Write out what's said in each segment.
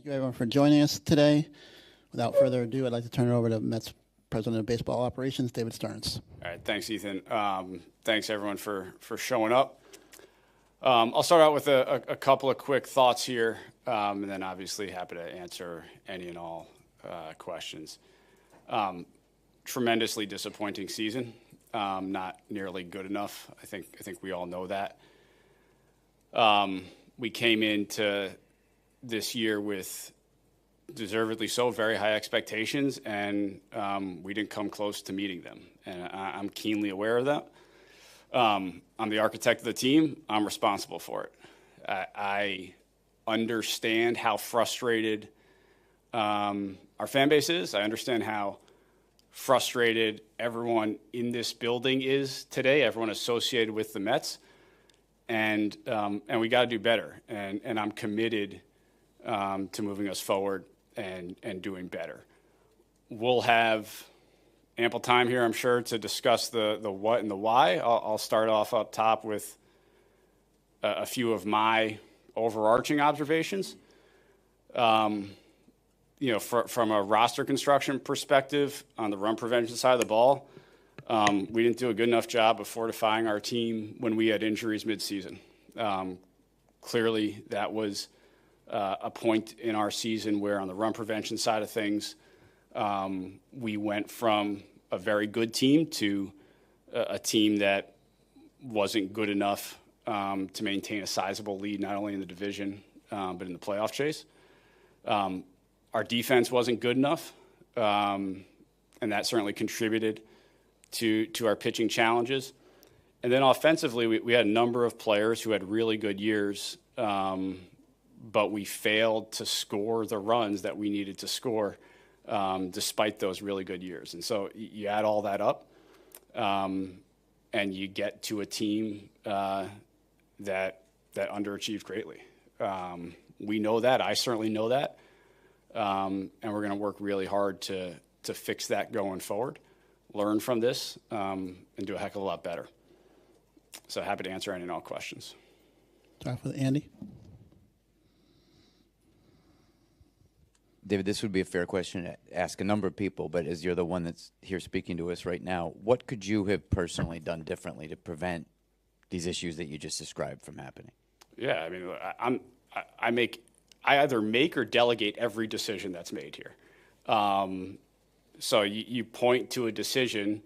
Thank you, everyone, for joining us today. Without further ado, I'd like to turn it over to Mets President of Baseball Operations, David Stearns. All right, thanks, Ethan. Thanks, everyone, for showing up. I'll start out with a couple of quick thoughts here, and then obviously happy to answer any and all questions. Tremendously disappointing season, not nearly good enough. I think we all know that. We came into this year with, deservedly so, very high expectations, and we didn't come close to meeting them. And I'm keenly aware of that. I'm the architect of the team. I'm responsible for it. I understand how frustrated our fan base is. I understand how frustrated everyone in this building is today, everyone associated with the Mets. And we got to do better. And I'm committed to moving us forward and doing better. We'll have ample time here, I'm sure, to discuss the what and the why. I'll start off up top with a few of my overarching observations. From a roster construction perspective on the run prevention side of the ball, we didn't do a good enough job of fortifying our team when we had injuries midseason. Clearly, that was a point in our season where on the run prevention side of things, we went from a very good team to a team that wasn't good enough to maintain a sizable lead, not only in the division, but in the playoff chase. Our defense wasn't good enough, and that certainly contributed to our pitching challenges. And then offensively, we had a number of players who had really good years, but we failed to score the runs that we needed to score despite those really good years. And so you add all that up, and you get to a team that underachieved greatly. We know that. I certainly know that. And we're going to work really hard to fix that going forward, learn from this, and do a heck of a lot better. So happy to answer any and all questions. Start with Andy. David, this would be a fair question to ask a number of people, but as you're the one that's here speaking to us right now, what could you have personally done differently to prevent these issues that you just described from happening? Yeah, I mean, I either make or delegate every decision that's made here. So you point to a decision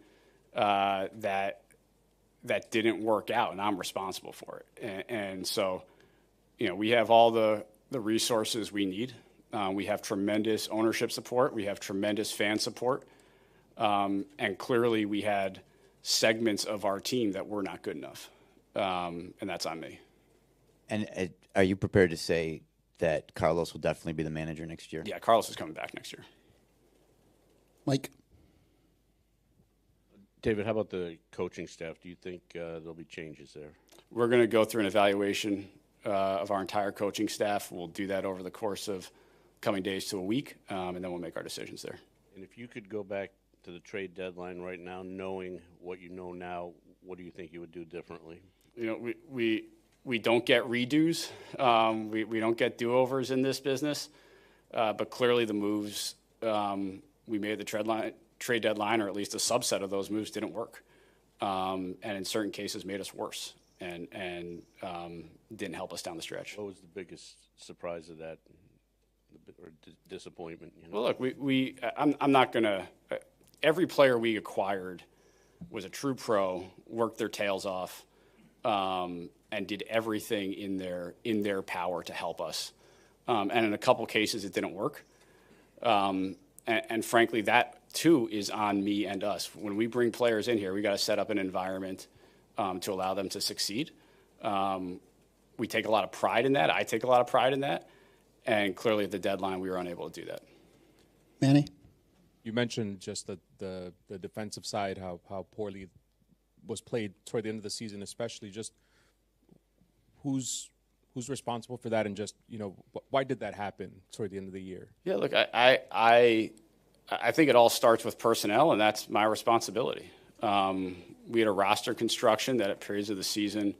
that didn't work out, and I'm responsible for it. And so, we have all the resources we need. We have tremendous ownership support. We have tremendous fan support. And clearly we had segments of our team that were not good enough. And that's on me. And are you prepared to say that Carlos will definitely be the manager next year? Yeah, Carlos is coming back next year. Mike. David, how about the coaching staff? Do you think there'll be changes there? We're going to go through an evaluation of our entire coaching staff. We'll do that over the course of coming days to a week, and then we'll make our decisions there. And if you could go back to the trade deadline right now, knowing what you know now, what do you think you would do differently? We don't get redos. We don't get do-overs in this business. But clearly the moves we made at the trade deadline, or at least a subset of those moves, didn't work. And in certain cases made us worse and didn't help us down the stretch. What was the biggest surprise of that, or disappointment? Well, look, I'm not going to – every player we acquired was a true pro, worked their tails off, and did everything in their power to help us. And in a couple cases, it didn't work. And frankly, that too is on me and us. When we bring players in here, we got to set up an environment to allow them to succeed. We take a lot of pride in that. I take a lot of pride in that. And clearly at the deadline, we were unable to do that. Manny? You mentioned just the defensive side, how poorly was played toward the end of the season, especially just who's responsible for that, and just, why did that happen toward the end of the year? Yeah, look, I think it all starts with personnel, and that's my responsibility. We had a roster construction that at periods of the season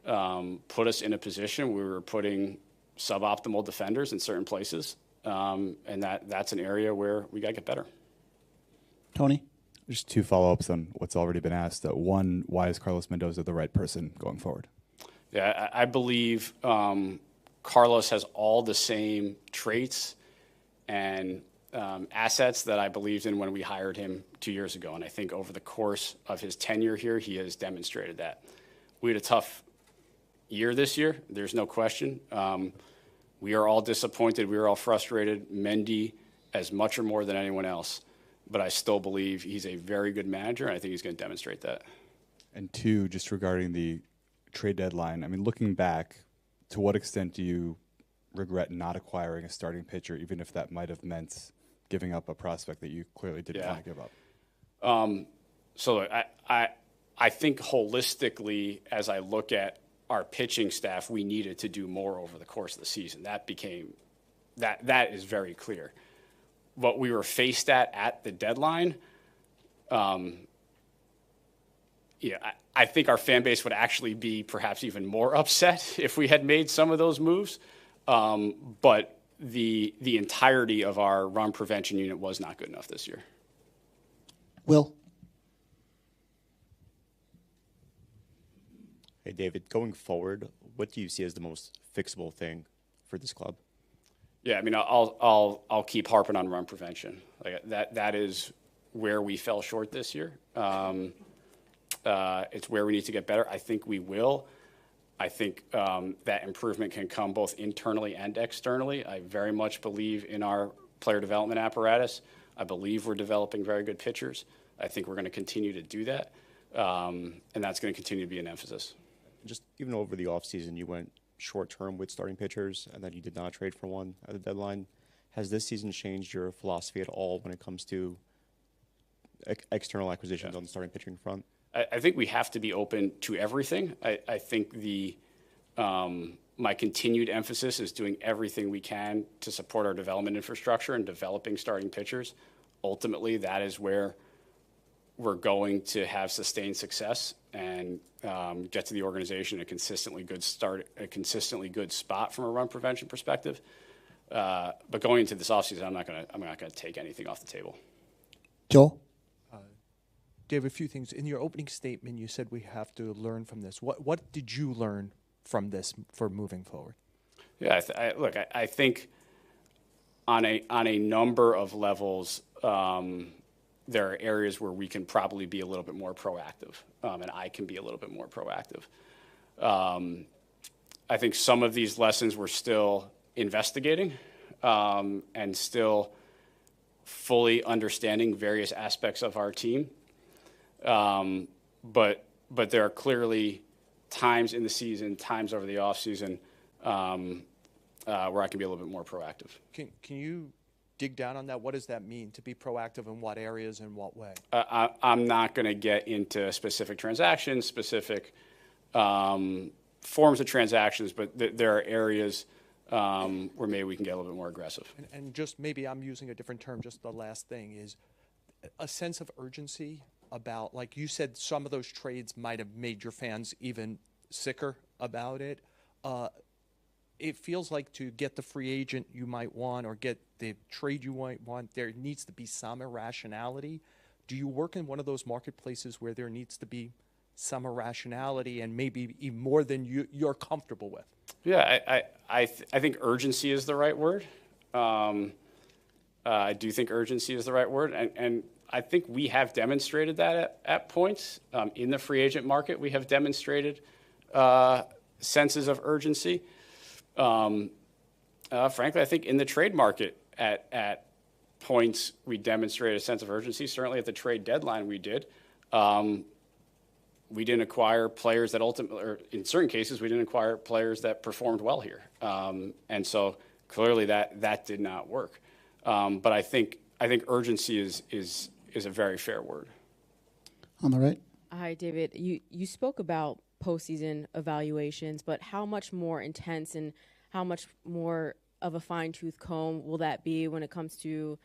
put us in a position where we were putting suboptimal defenders in certain places. and that's an area where we got to get better. Tony? Just two follow-ups on what's already been asked. One, why is Carlos Mendoza the right person going forward? Yeah, I believe Carlos has all the same traits and assets that I believed in when we hired him 2 years ago. And I think over the course of his tenure here, he has demonstrated that. We had a tough year this year. There's no question. We are all disappointed. We are all frustrated. Mendy as much or more than anyone else. But I still believe he's a very good manager, and I think he's going to demonstrate that. And two, just regarding the trade deadline, I mean, looking back, to what extent do you regret not acquiring a starting pitcher, even if that might have meant giving up a prospect that you clearly didn't want to give up? So I think holistically, as I look at our pitching staff, we needed to do more over the course of the season. That is very clear. What we were faced at the deadline, I think our fan base would actually be perhaps even more upset if we had made some of those moves. But the entirety of our run prevention unit was not good enough this year. Will? Hey, David, going forward, what do you see as the most fixable thing for this club? Yeah, I mean, I'll keep harping on run prevention. Like that is where we fell short this year. It's where we need to get better. I think we will. I think that improvement can come both internally and externally. I very much believe in our player development apparatus. I believe we're developing very good pitchers. I think we're going to continue to do that, and that's going to continue to be an emphasis. Just even over the offseason, you went short-term with starting pitchers, and then you did not trade for one at the deadline. Has this season changed your philosophy at all when it comes to external acquisitions on the starting pitching front? I think we have to be open to everything. I think my continued emphasis is doing everything we can to support our development infrastructure and developing starting pitchers. Ultimately, that is where we're going to have sustained success and get to the organization a consistently good spot from a run prevention perspective. But going into this offseason, I'm not gonna take anything off the table. Joel? Dave, a few things. In your opening statement, you said we have to learn from this. What did you learn from this for moving forward? Yeah, I think on a number of levels, there are areas where we can probably be a little bit more proactive, and I can be a little bit more proactive. I think some of these lessons we're still investigating and still fully understanding various aspects of our team. But there are clearly times in the season, times over the offseason where I can be a little bit more proactive. Can you dig down on that? What does that mean to be proactive in what areas and what way? I'm not going to get into specific transactions, specific forms of transactions, but there are areas where maybe we can get a little bit more aggressive. And just maybe I'm using a different term, just the last thing is a sense of urgency about, like you said, some of those trades might have made your fans even sicker about it. It feels like to get the free agent you might want or get the trade you might want, there needs to be some irrationality. Do you work in one of those marketplaces where there needs to be some irrationality and maybe even more than you're comfortable with? Yeah, I think urgency is the right word. I do think urgency is the right word, and I think we have demonstrated that at points. In the free agent market, we have demonstrated senses of urgency. Frankly, I think in the trade market at points we demonstrated a sense of urgency. Certainly at the trade deadline we did. We didn't acquire players that ultimately, or in certain cases, we didn't acquire players that performed well here. And so clearly that did not work. But I think urgency is a very fair word. On the right. Hi, David. You spoke about postseason evaluations, but how much more intense and how much more of a fine-tooth comb will that be when it comes to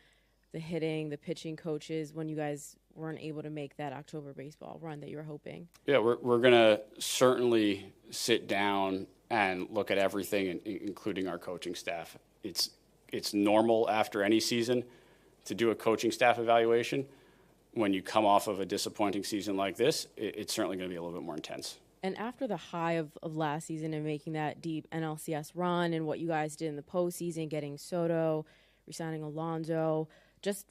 the hitting, the pitching coaches, when you guys weren't able to make that October baseball run that you were hoping? Yeah, we're going to certainly sit down and look at everything, including our coaching staff. It's it's normal after any season to do a coaching staff evaluation. When you come off of a disappointing season like this, it's certainly going to be a little bit more intense. And after the high of last season and making that deep NLCS run and what you guys did in the postseason, getting Soto, re-signing Alonso, just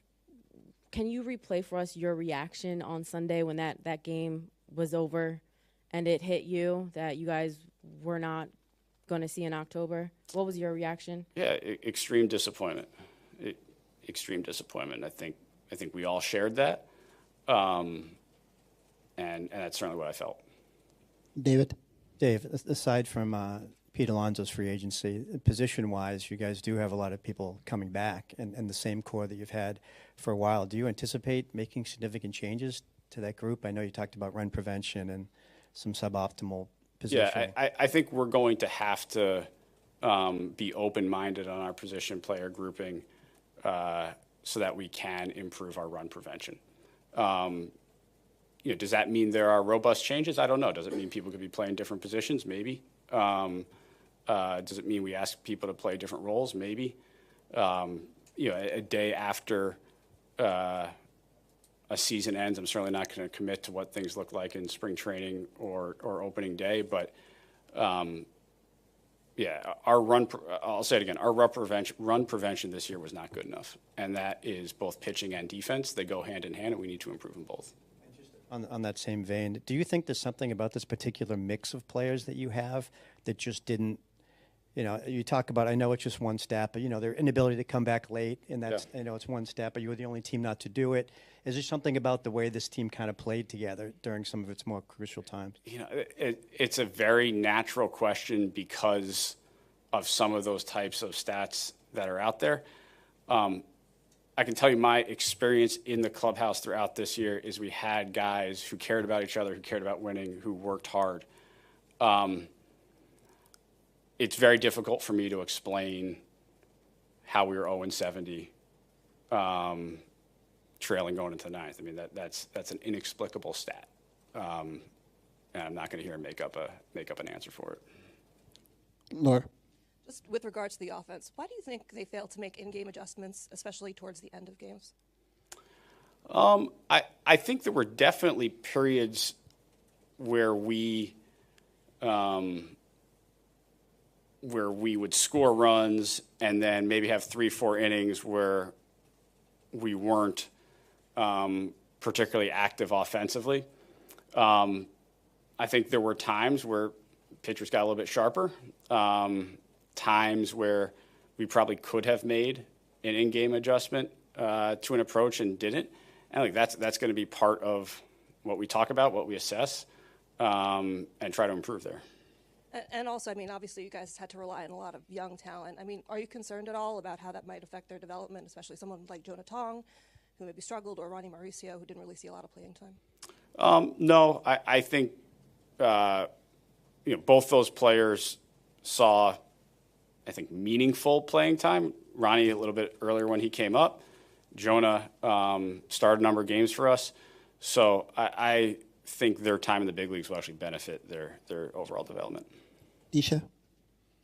can you replay for us your reaction on Sunday when that game was over and it hit you that you guys were not going to see in October? What was your reaction? Yeah, extreme disappointment. Extreme disappointment. I think we all shared that, and that's certainly what I felt. David? Dave, aside from Pete Alonso's free agency, position-wise, you guys do have a lot of people coming back and the same core that you've had for a while. Do you anticipate making significant changes to that group? I know you talked about run prevention and some suboptimal positioning. Yeah, I think we're going to have to be open-minded on our position player grouping so that we can improve our run prevention. Does that mean there are robust changes? I don't know. Does it mean people could be playing different positions? Maybe. Does it mean we ask people to play different roles? Maybe. A day after a season ends, I'm certainly not going to commit to what things look like in spring training or opening day. But I'll say it again. Our run prevention this year was not good enough, and that is both pitching and defense. They go hand in hand, and we need to improve them both. On that same vein, do you think there's something about this particular mix of players that you have that just didn't, you talk about, I know it's just one stat, but, their inability to come back late, and that's, it's one stat, but you were the only team not to do it. Is there something about the way this team kind of played together during some of its more crucial times? It's a very natural question because of some of those types of stats that are out there. I can tell you my experience in the clubhouse throughout this year is we had guys who cared about each other, who cared about winning, who worked hard. It's very difficult for me to explain how we were 0-70, trailing going into the ninth. I mean, that's an inexplicable stat, and I'm not going to hear him make up an answer for it. Laura? Just with regards to the offense, why do you think they failed to make in-game adjustments, especially towards the end of games? I think there were definitely periods where we would score runs and then maybe have 3-4 innings where we weren't particularly active offensively. I think there were times where pitchers got a little bit sharper. Times where we probably could have made an in-game adjustment to an approach and didn't. And I think that's going to be part of what we talk about, what we assess, and try to improve there. And also, I mean, obviously you guys had to rely on a lot of young talent. I mean, are you concerned at all about how that might affect their development, especially someone like Jonah Tong, who maybe struggled, or Ronnie Mauricio, who didn't really see a lot of playing time? No, I think both those players saw, I think, meaningful playing time. Ronnie a little bit earlier when he came up. Jonah started a number of games for us. So I think their time in the big leagues will actually benefit their overall development. Disha?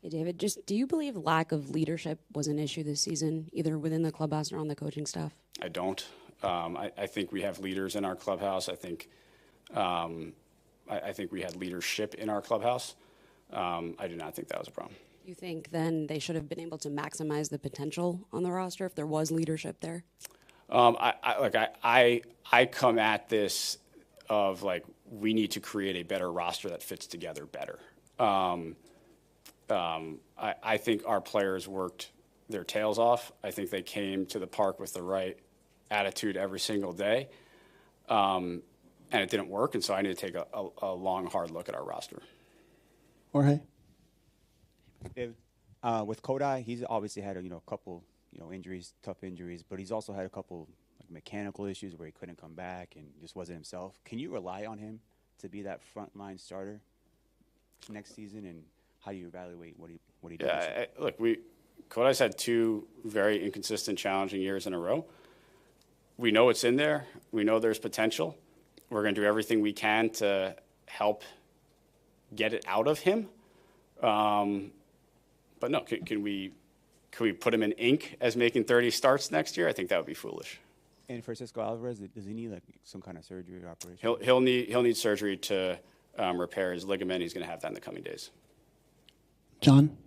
Hey, David, do you believe lack of leadership was an issue this season, either within the clubhouse or on the coaching staff? I don't. I think we have leaders in our clubhouse. I think we had leadership in our clubhouse. I do not think that was a problem. You think then they should have been able to maximize the potential on the roster if there was leadership there? I come at this of we need to create a better roster that fits together better. I think our players worked their tails off. I think they came to the park with the right attitude every single day, and it didn't work. And so I need to take a long, hard look at our roster. Jorge? David, with Kodai, he's obviously had a couple injuries, tough injuries, but he's also had a couple mechanical issues where he couldn't come back and just wasn't himself. Can you rely on him to be that frontline starter next season? And how do you evaluate what he does? Yeah, look, Kodai's had 2 very inconsistent, challenging years in a row. We know it's in there. We know there's potential. We're going to do everything we can to help get it out of him. But no, can we could we put him in ink as making 30 starts next year? I think that would be foolish. And for Cisco Alvarez, does he need like some kind of surgery or operation? He'll need surgery to repair his ligament. He's going to have that in the coming days. John?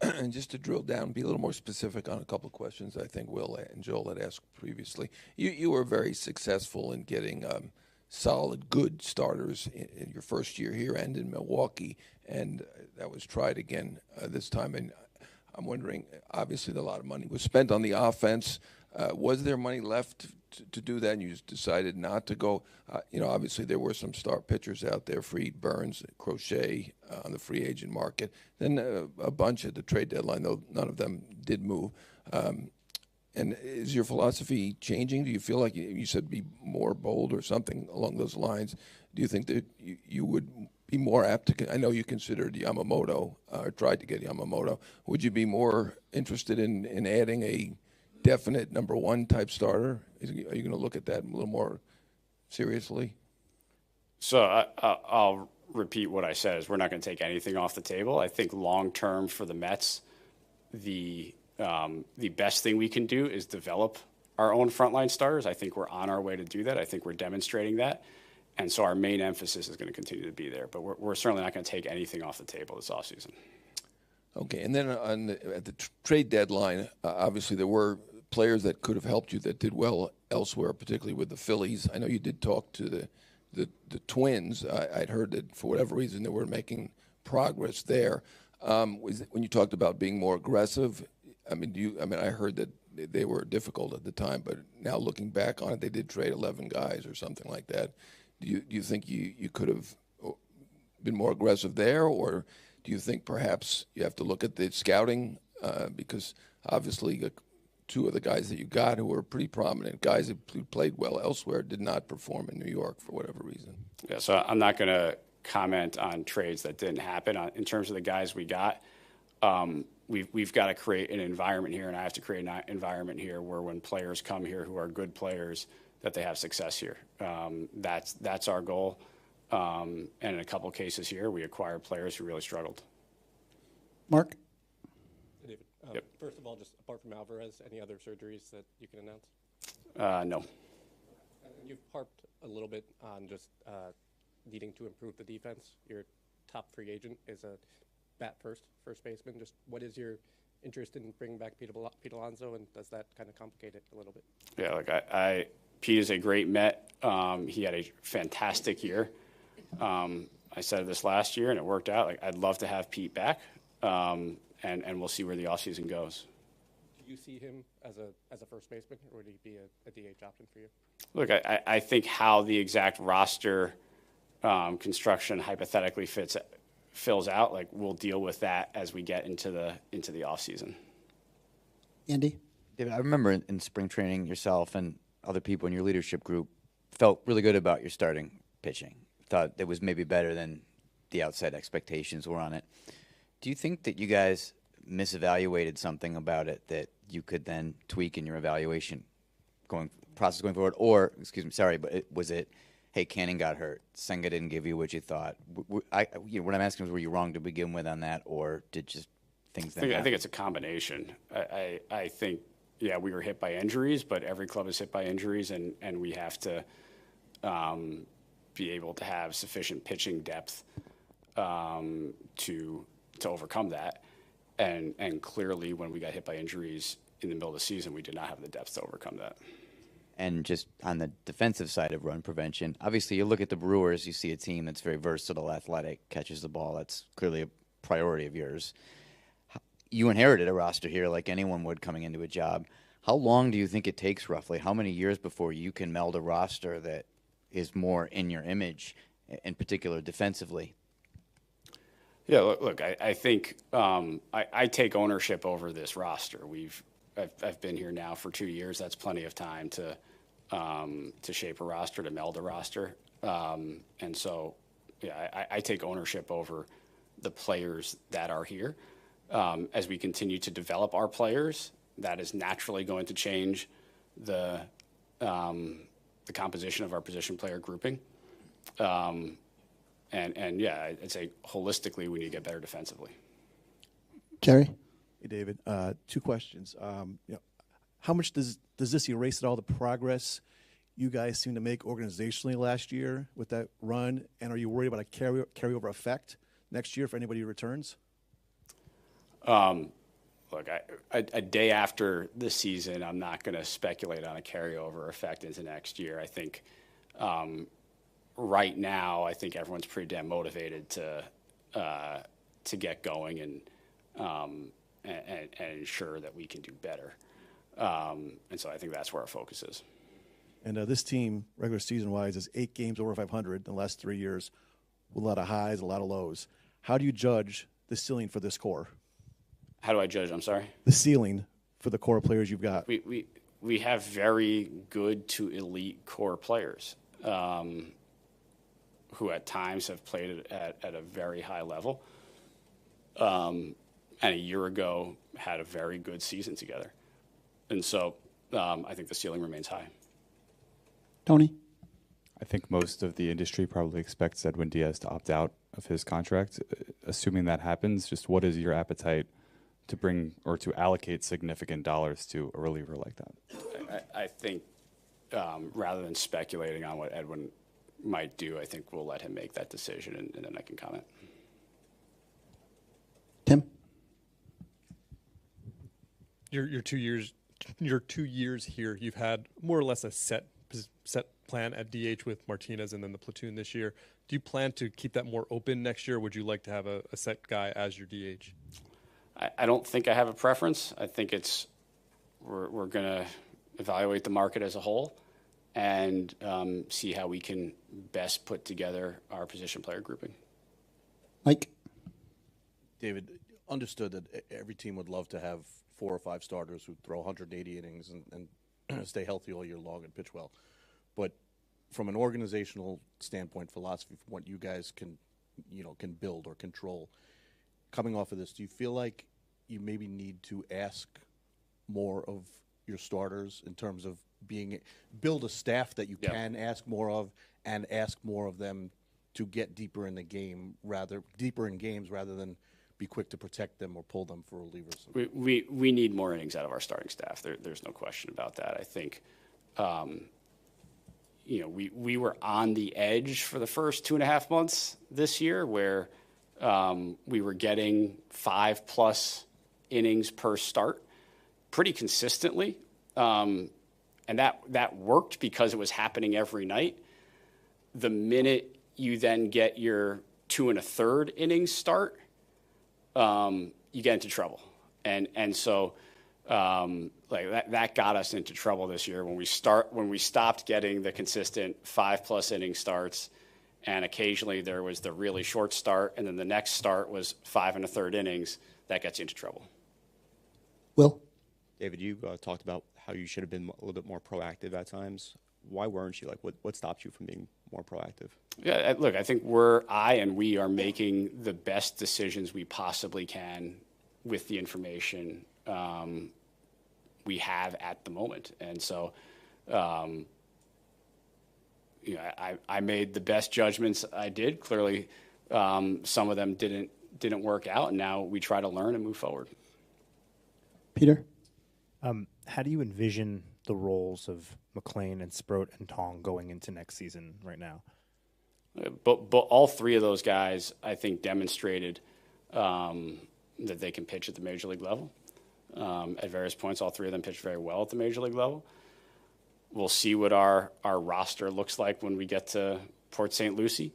And just to drill down, be a little more specific on a couple of questions I think Will and Joel had asked previously. You were very successful in getting solid, good starters in your first year here and in Milwaukee, and that was tried again this time. And I'm wondering, obviously a lot of money was spent on the offense. Was there money left to do that, and you just decided not to go? Obviously there were some star pitchers out there, Fried, Burns, Crochet on the free agent market. Then a bunch at the trade deadline, though none of them did move. And is your philosophy changing? Do you feel like you said be more bold or something along those lines? Do you think that you would be more apt to? I know you considered Yamamoto or tried to get Yamamoto. Would you be more interested in adding a definite number one type starter? Are you going to look at that a little more seriously? So I'll repeat what I said: is we're not going to take anything off the table. I think long term for the Mets, the best thing we can do is develop our own frontline starters. I think we're on our way to do that. I think we're demonstrating that. And so our main emphasis is going to continue to be there. But we're certainly not going to take anything off the table this offseason. Okay, and then at the trade deadline, obviously there were players that could have helped you that did well elsewhere, particularly with the Phillies. I know you did talk to the Twins. I'd heard that for whatever reason they were making progress there. When you talked about being more aggressive, I heard that they were difficult at the time, but now looking back on it, they did trade 11 guys or something like that. Do you think you could have been more aggressive there, or do you think perhaps you have to look at the scouting because obviously two of the guys that you got who were pretty prominent guys who played well elsewhere did not perform in New York for whatever reason? Yeah, so I'm not going to comment on trades that didn't happen. In terms of the guys we got, we've got to create an environment here, and I have to create an environment here where when players come here who are good players, that they have success here. That's our goal. And in a couple of cases here, we acquired players who really struggled. Mark? David, Yep. First of all, just apart from Alvarez, any other surgeries that you can announce? No. You've harped a little bit on just needing to improve the defense. Your top free agent is a bat first baseman. Just what is your interest in bringing back Pete Alonso, and does that kind of complicate it a little bit? Yeah, look, Pete is a great Met. He had a fantastic year. I said this last year, and it worked out. I'd love to have Pete back, and we'll see where the offseason goes. Do you see him as a first baseman, or would he be a DH option for you? Look, I think how the exact roster construction hypothetically fills out, we'll deal with that as we get into the offseason. Andy? David, I remember in spring training, yourself and other people in your leadership group felt really good about your starting pitching. Thought it was maybe better than the outside expectations were on it. Do you think that you guys misevaluated something about it that you could then tweak in your evaluation process going forward? Or, was it, hey, Canning got hurt, Senga didn't give you what you thought? What I'm asking is, were you wrong to begin with on that, or did just things then happen? I think it's a combination. I think, yeah, we were hit by injuries, but every club is hit by injuries, and we have to be able to have sufficient pitching depth to overcome that. And clearly, when we got hit by injuries in the middle of the season, we did not have the depth to overcome that. And just on the defensive side of run prevention, obviously you look at the Brewers, you see a team that's very versatile, athletic, catches the ball. That's clearly a priority of yours. You inherited a roster here like anyone would coming into a job. How long do you think it takes roughly? How many years before you can meld a roster that is more in your image, in particular defensively? Yeah, look, I think I take ownership over this roster. I've been here now for 2 years. That's plenty of time to shape a roster, to meld a roster. And so, yeah, I take ownership over the players that are here. As we continue to develop our players, that is naturally going to change the composition of our position player grouping. And yeah, I'd say holistically we need to get better defensively. Jerry? Hey, David. Two questions. How much does this erase at all the progress you guys seem to make organizationally last year with that run? And are you worried about a carryover effect next year for anybody who returns? Look, a day after the season, I'm not going to speculate on a carryover effect into next year. I think right now, I think everyone's pretty damn motivated to get going and ensure that we can do better. And so I think that's where our focus is. And this team, regular season-wise, is 8 games over 500 in the last 3 years, with a lot of highs, a lot of lows. How do you judge the ceiling for this core? How do I judge? I'm sorry? The ceiling for the core players you've got. We have very good to elite core players who at times have played at a very high level. And a year ago had a very good season together. And so I think the ceiling remains high. Tony? I think most of the industry probably expects Edwin Díaz to opt out of his contract. Assuming that happens, just what is your appetite to bring or to allocate significant dollars to a reliever like that? I think rather than speculating on what Edwin might do, I think we'll let him make that decision, and then I can comment. Tim? Your 2 years, your 2 years here, you've had more or less a set plan at DH with Martinez and then the platoon this year. Do you plan to keep that more open next year? Or would you like to have a set guy as your DH? I don't think I have a preference. I think we're going to evaluate the market as a whole and see how we can best put together our position player grouping. Mike? David, understood that every team would love to have 4 or 5 starters who throw 180 innings and stay healthy all year long and pitch well. But from an organizational standpoint, philosophy, from what you guys can build or control, coming off of this, do you feel like you maybe need to ask more of your starters in terms of build a staff that you can ask more of and ask more of them to get deeper in the game, deeper in games rather than be quick to protect them or pull them for relievers? We need more innings out of our starting staff. There's no question about that. I think, we were on the edge for the first 2.5 months this year where we were getting 5+ innings per start pretty consistently. And that worked because it was happening every night. The minute you then get your 2 1/3 innings start, you get into trouble. And so that got us into trouble this year when we stopped getting the consistent 5+ inning starts, and occasionally there was the really short start, and then the next start was 5 1/3 innings. That gets you into trouble. Will? David, you talked about how you should have been a little bit more proactive at times. Why weren't you? What stopped you from being more proactive? Yeah, look, I think we are making the best decisions we possibly can with the information we have at the moment. And so, I made the best judgments I did. Clearly, some of them didn't work out, and now we try to learn and move forward. Peter? How do you envision the roles of McLean and Sproat and Tong going into next season right now? But all 3 of those guys, I think, demonstrated that they can pitch at the major league level. At various points, all 3 of them pitched very well at the major league level. We'll see what our roster looks like when we get to Port St. Lucie.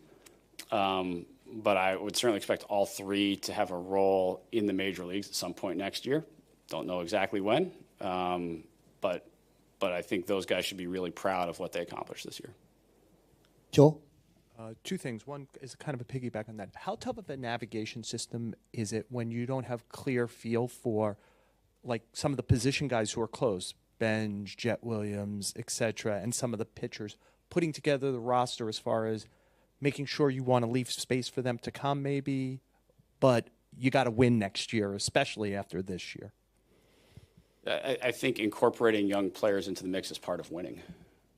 But I would certainly expect all 3 to have a role in the major leagues at some point next year. Don't know exactly when, but I think those guys should be really proud of what they accomplished this year. Joel? 2 things. One is kind of a piggyback on that. How tough of a navigation system is it when you don't have clear feel for, like, some of the position guys who are close, Benj, Jet Williams, etc., and some of the pitchers, putting together the roster as far as making sure you want to leave space for them to come maybe, but you got to win next year, especially after this year? I think incorporating young players into the mix is part of winning,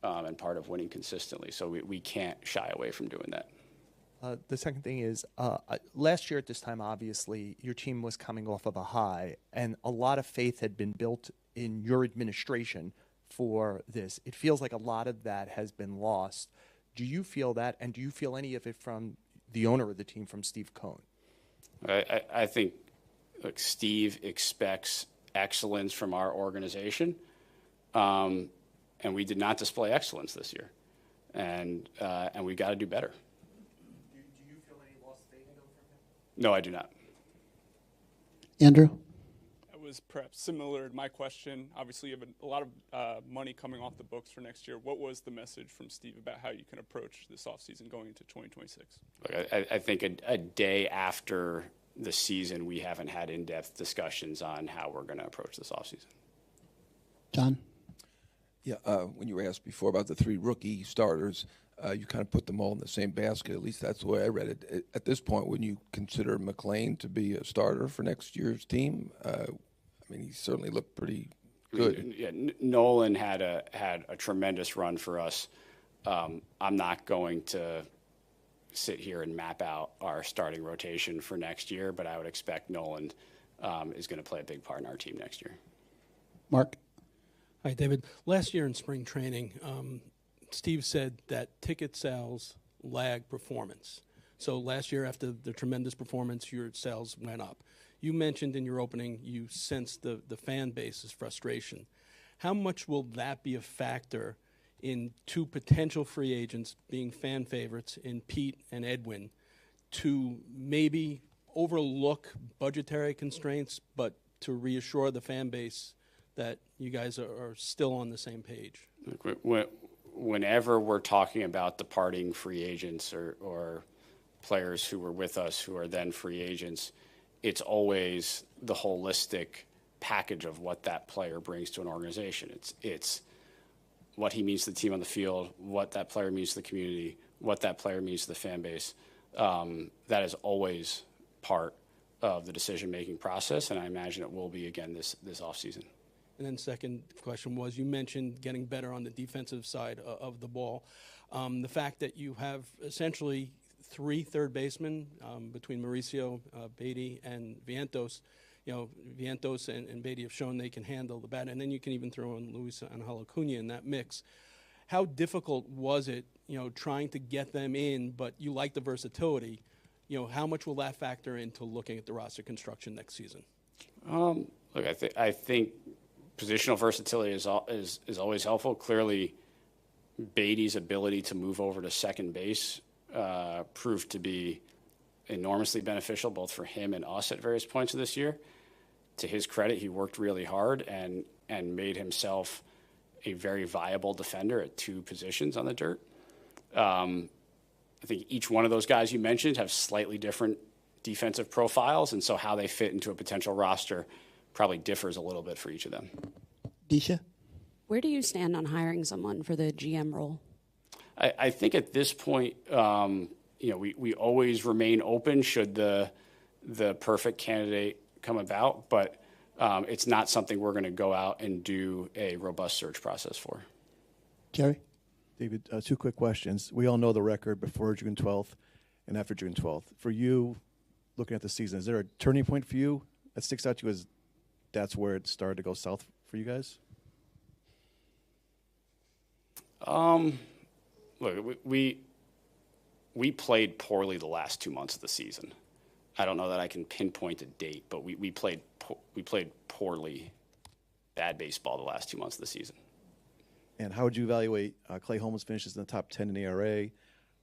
and part of winning consistently. So we can't shy away from doing that. The second thing is, last year at this time, obviously, your team was coming off of a high, and a lot of faith had been built in your administration for this. It feels like a lot of that has been lost. Do you feel that, and do you feel any of it from the owner of the team, from Steve Cohn? I think Steve expects excellence from our organization, and we did not display excellence this year, and we got to do better. Do you feel any lost faith in him from him? No, I do not. Andrew? That was perhaps similar to my question. Obviously, you have a lot of money coming off the books for next year. What was the message from Steve about how you can approach this offseason going into 2026? Look, I think a day after the season, we haven't had in-depth discussions on how we're going to approach this offseason. John? Yeah, when you were asked before about the 3 rookie starters, you kind of put them all in the same basket. At least that's the way I read it. At this point, wouldn't you consider McLean to be a starter for next year's team? I mean, he certainly looked pretty good. Yeah, Nolan had a tremendous run for us. I'm not going to sit here and map out our starting rotation for next year, but I would expect Nolan is going to play a big part in our team next year. Mark? Hi, David. Last year in spring training, Steve said that ticket sales lag performance. So last year, after the tremendous performance, your sales went up. You mentioned in your opening you sensed the fan base's frustration. How much will that be a factor in 2 potential free agents being fan favorites in Pete and Edwin to maybe overlook budgetary constraints, but to reassure the fan base that you guys are still on the same page? Whenever we're talking about departing free agents or players who were with us who are then free agents, it's always the holistic package of what that player brings to an organization. It's what he means to the team on the field, what that player means to the community, what that player means to the fan base. That is always part of the decision-making process, and I imagine it will be again this offseason. And then second question was, you mentioned getting better on the defensive side of the ball. The fact that you have essentially 3 third basemen between Mauricio, Beatty, and Vientos. You know, Vientos and Beatty have shown they can handle the bat, and then you can even throw in Luis Angel Acuña in that mix. How difficult was it, trying to get them in, but you like the versatility? How much will that factor into looking at the roster construction next season? Look, I think positional versatility is always helpful. Clearly, Beatty's ability to move over to second base proved to be enormously beneficial both for him and us at various points of this year. To his credit, he worked really hard and made himself a very viable defender at 2 positions on the dirt. I think each one of those guys you mentioned have slightly different defensive profiles, and so how they fit into a potential roster probably differs a little bit for each of them. Disha? Where do you stand on hiring someone for the GM role? I think at this point, we always remain open should the perfect candidate come about, but it's not something we're going to go out and do a robust search process for. Jerry? David, 2 quick questions. We all know the record before June 12th and after June 12th. For you, looking at the season, is there a turning point for you that sticks out to you as that's where it started to go south for you guys? Look, we played poorly the last 2 months of the season. I don't know that I can pinpoint a date, but we played poorly, bad baseball the last 2 months of the season. And how would you evaluate Clay Holmes finishes in the top 10 in the ERA?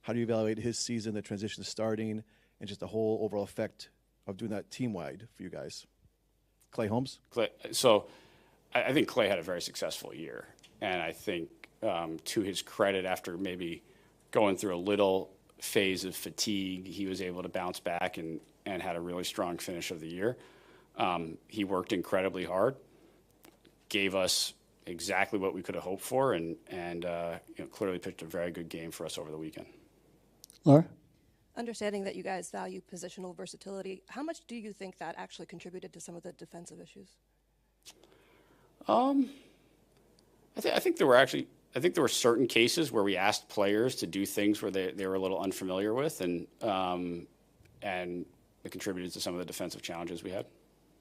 How do you evaluate his season, the transition starting, and just the whole overall effect of doing that team-wide for you guys? Clay Holmes? So I think Clay had a very successful year. And I think to his credit, after maybe going through a little phase of fatigue, he was able to bounce back and had a really strong finish of the year. He worked incredibly hard, gave us exactly what we could have hoped for, and clearly pitched a very good game for us over the weekend. Laura? Understanding that you guys value positional versatility, how much do you think that actually contributed to some of the defensive issues? I think there were actually I think there were certain cases where we asked players to do things where they were a little unfamiliar with, and it contributed to some of the defensive challenges we had.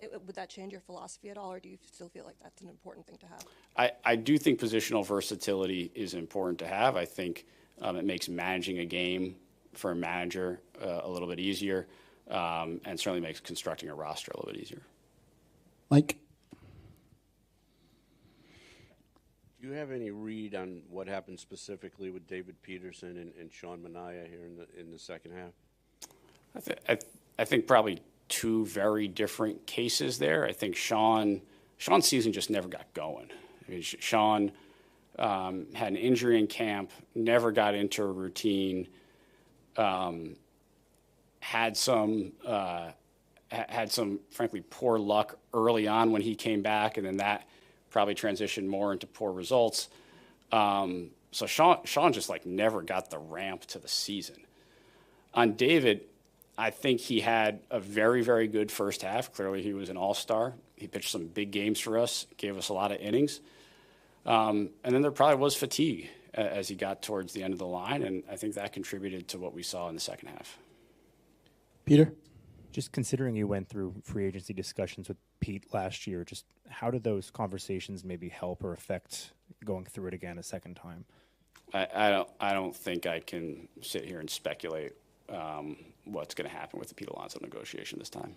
Would that change your philosophy at all, or do you still feel like that's an important thing to have? I do think positional versatility is important to have. I think it makes managing a game for a manager a little bit easier, and certainly makes constructing a roster a little bit easier. Mike? Do you have any read on what happened specifically with David Peterson and Sean Manaea here in the second half? I think probably two very different cases there. I think Sean's season just never got going. I mean, Sean had an injury in camp, never got into a routine, had some frankly poor luck early on when he came back, and then that probably transitioned more into poor results. So Sean just like never got the ramp to the season. On David, I think he had a very, very good first half. Clearly, he was an all-star. He pitched some big games for us, gave us a lot of innings. And then there probably was fatigue as he got towards the end of the line, and I think that contributed to what we saw in the second half. Peter? Just considering you went through free agency discussions with Pete last year, just how did those conversations maybe help or affect going through it again a second time? I don't think I can sit here and speculate what's going to happen with the Pete Alonso negotiation this time.